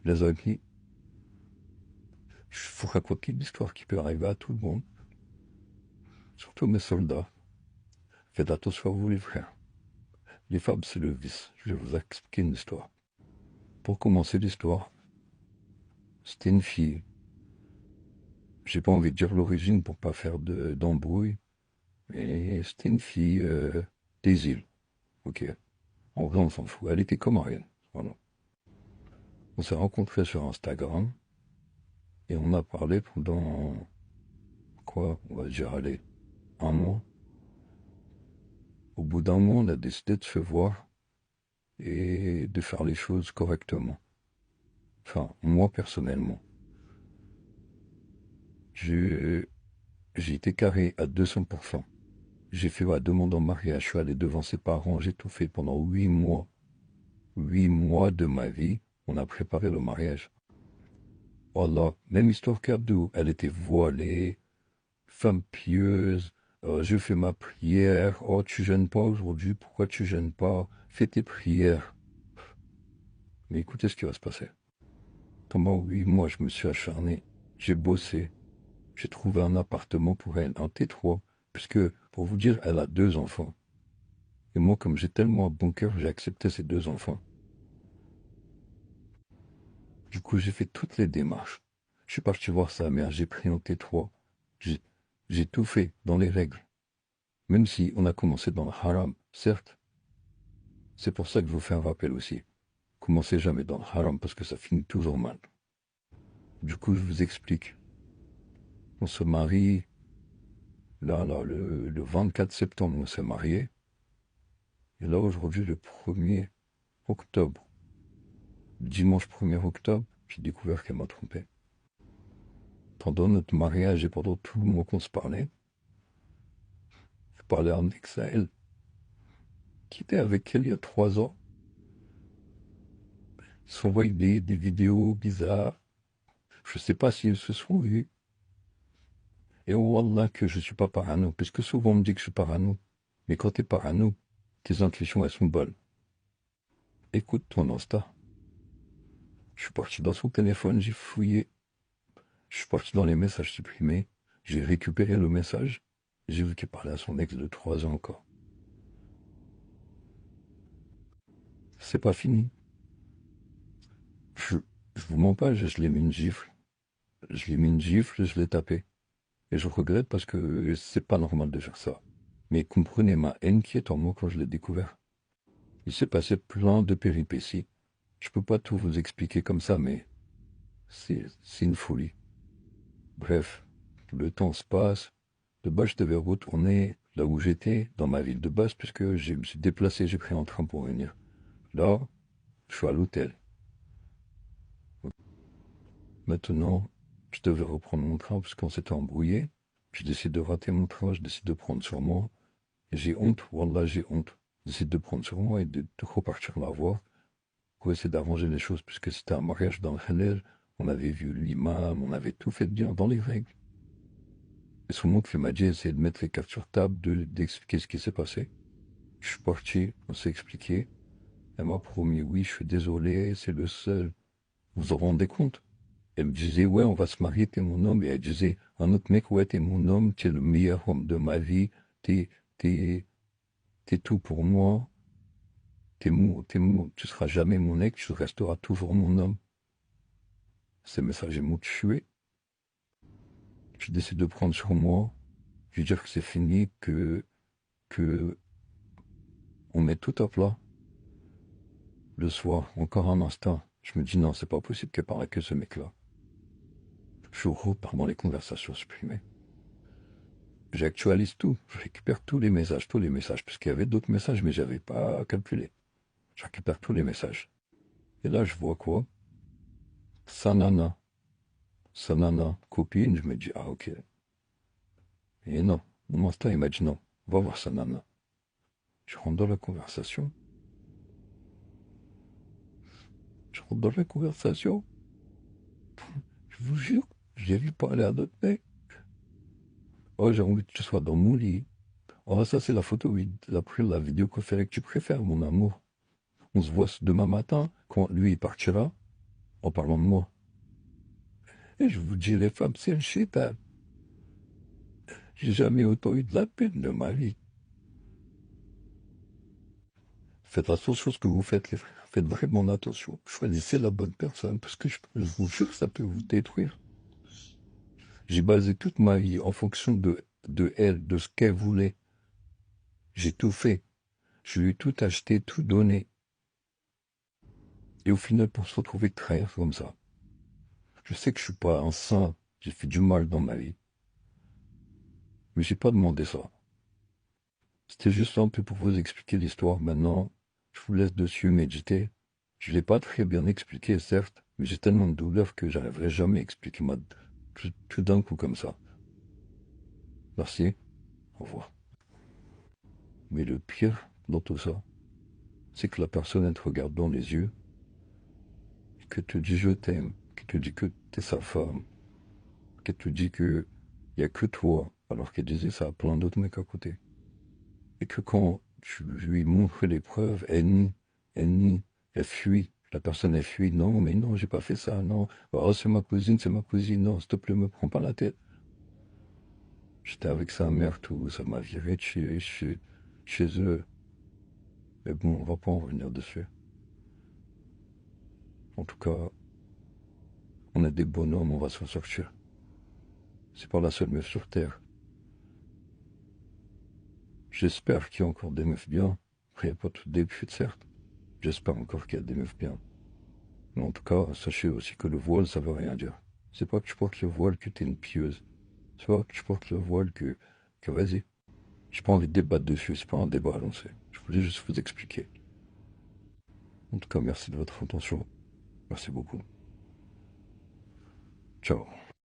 les amis, je vous raconter une histoire qui peut arriver à tout le monde, surtout mes soldats. Faites attention à vous les frères. Les femmes, c'est le vice. Je vais vous expliquer une histoire. Pour commencer l'histoire, c'était une fille. J'ai pas envie de dire l'origine pour pas faire d'embrouille, mais c'était une fille des îles. Ok. En vrai, on s'en fout. Elle était comorienne. Voilà. On s'est rencontrés sur Instagram et on a parlé pendant quoi? On va dire, allez, un mois. Au bout d'un mois, on a décidé de se voir et de faire les choses correctement. Enfin, moi personnellement. J'ai j'ai été carré à 200%. J'ai fait ma demande en mariage, je suis allé devant ses parents, j'ai tout fait pendant 8 mois. 8 mois de ma vie, on a préparé le mariage. Voilà, même histoire qu'Abdou, elle était voilée, femme pieuse, je fais ma prière, oh tu jeûnes pas aujourd'hui, pourquoi tu jeûnes pas, fais tes prières. Mais écoutez ce qui va se passer. Pendant 8 mois, je me suis acharné, j'ai bossé, j'ai trouvé un appartement pour elle, un T3, puisque, pour vous dire, elle a 2 enfants. Et moi, comme j'ai tellement un bon cœur, j'ai accepté ces 2 enfants. Du coup, j'ai fait toutes les démarches. Je suis parti voir sa mère, j'ai pris un T3. J'ai j'ai tout fait dans les règles. Même si on a commencé dans le haram, certes. C'est pour ça que je vous fais un rappel aussi. Commencez jamais dans le haram parce que ça finit toujours mal. Du coup, je vous explique. On se marie, là, le 24 septembre, on s'est marié. Et là, aujourd'hui, le 1er octobre, dimanche 1er octobre, j'ai découvert qu'elle m'a trompé. Pendant notre mariage et pendant tout le mois qu'on se parlait, je parlais à un ex à elle, qui était avec elle il y a 3 ans. Ils s'envoient des vidéos bizarres. Je sais pas s'ils se sont vus. Et oh Wallah que je suis pas parano, parce que souvent on me dit que je suis parano. Mais quand t'es parano, tes intuitions elles sont bonnes. Écoute ton Insta. Je suis parti dans son téléphone, j'ai fouillé. Je suis parti dans les messages supprimés. J'ai récupéré le message. J'ai vu qu'elle parlait à son ex de 3 ans encore. C'est pas fini. Je, je vous mens pas, je l'ai mis une gifle. Je lui ai mis une gifle, je l'ai tapé. Et je regrette parce que c'est pas normal de faire ça. Mais comprenez ma haine qui est en moi quand je l'ai découvert. Il s'est passé plein de péripéties. Je peux pas tout vous expliquer comme ça, mais c'est une folie. Bref, le temps se passe. De base, je devais retourner là où j'étais, dans ma ville de base, puisque je me suis déplacé, j'ai pris un train pour venir. Là, je suis à l'hôtel. Maintenant, je devais reprendre mon train parce qu'on s'était embrouillé. Je décide de rater mon train, je décide de prendre sur moi. Et j'ai honte, Wallah, j'ai honte. Je décide de prendre sur moi et de repartir la voir pour essayer d'arranger les choses, puisque c'était un mariage dans le halal. On avait vu l'imam, on avait tout fait bien dans les règles. Et son oncle m'a dit, essayez de mettre les cartes sur table, d'expliquer ce qui s'est passé. Je suis parti, on s'est expliqué. Elle m'a promis, oui, je suis désolé, c'est le seul. Vous vous rendez compte? Elle me disait, ouais, on va se marier, t'es mon homme. Et elle disait, un autre mec, ouais, t'es mon homme, t'es le meilleur homme de ma vie, t'es, t'es, t'es tout pour moi, tu seras jamais mon ex, tu resteras toujours mon homme. Ces messages m'ont tué. Je décide de prendre sur moi. Je veux dire que c'est fini, que on met tout à plat. Le soir, encore un instant, je me dis non, c'est pas possible qu'elle parle que ce mec-là. Je repars dans les conversations supprimées. J'actualise tout, je récupère tous les messages, parce qu'il y avait d'autres messages, mais j'avais pas calculé. Je récupère tous les messages. Et là, je vois quoi? Sa nana, copine, je me dis, ah ok. Et non, mon instinct, il m'a dit non, va voir sa nana. Je rentre dans la conversation. Je rentre dans la conversation. Je vous jure, j'ai vu parler à d'autres mecs. Oh, j'ai envie que tu sois dans mon lit. Oh, ça, c'est la photo, oui. Après la vidéo préférée que tu préfères, mon amour. On se voit demain matin, quand lui, il partira. en parlant de moi. Et je vous dis, les femmes, c'est un chétan. J'ai jamais autant eu de la peine de ma vie. Faites attention à ce que vous faites, les frères. Faites vraiment attention. Choisissez la bonne personne, parce que je vous jure que ça peut vous détruire. J'ai basé toute ma vie en fonction de elle, de ce qu'elle voulait. J'ai tout fait. Je lui ai tout acheté, tout donné. Et au final, pour se retrouver trahir comme ça. Je sais que je suis pas un saint. J'ai fait du mal dans ma vie. Mais j'ai pas demandé ça. C'était juste un peu pour vous expliquer l'histoire. Maintenant, je vous laisse dessus méditer. Je l'ai pas très bien expliqué, certes, mais j'ai tellement de douleur que j'arriverai jamais à expliquer tout d'un coup comme ça. Merci. Au revoir. Mais le pire dans tout ça, c'est que la personne, elle te regarde dans les yeux, et que te dit je t'aime, qui te dit que t'es sa femme, qu'elle te dit que y a que toi, alors qu'elle disait ça à plein d'autres mecs à côté. Et que quand tu lui montres les preuves, elle nie, elle fuit. La personne, elle fuit. Non, mais non, j'ai pas fait ça, non. Oh, c'est ma cousine, c'est ma cousine. Non, s'il te plaît, me prends pas la tête. J'étais avec sa mère, tout. Ça m'a viré de chez eux. Mais bon, on va pas en revenir dessus. En tout cas, on est des bonhommes, on va s'en sortir. C'est pas la seule meuf sur Terre. J'espère qu'il y a encore des meufs bien. Après, il n'y a pas toutes des putes, certes. J'espère encore qu'il y a des meufs bien. Mais en tout cas, sachez aussi que le voile, ça veut rien dire. C'est pas que tu portes le voile que t'es une pieuse. C'est pas que tu portes le voile que vas-y. J'ai pas envie de débattre dessus, c'est pas un débat à lancer. Je voulais juste vous expliquer. En tout cas, merci de votre attention. Merci beaucoup. Ciao.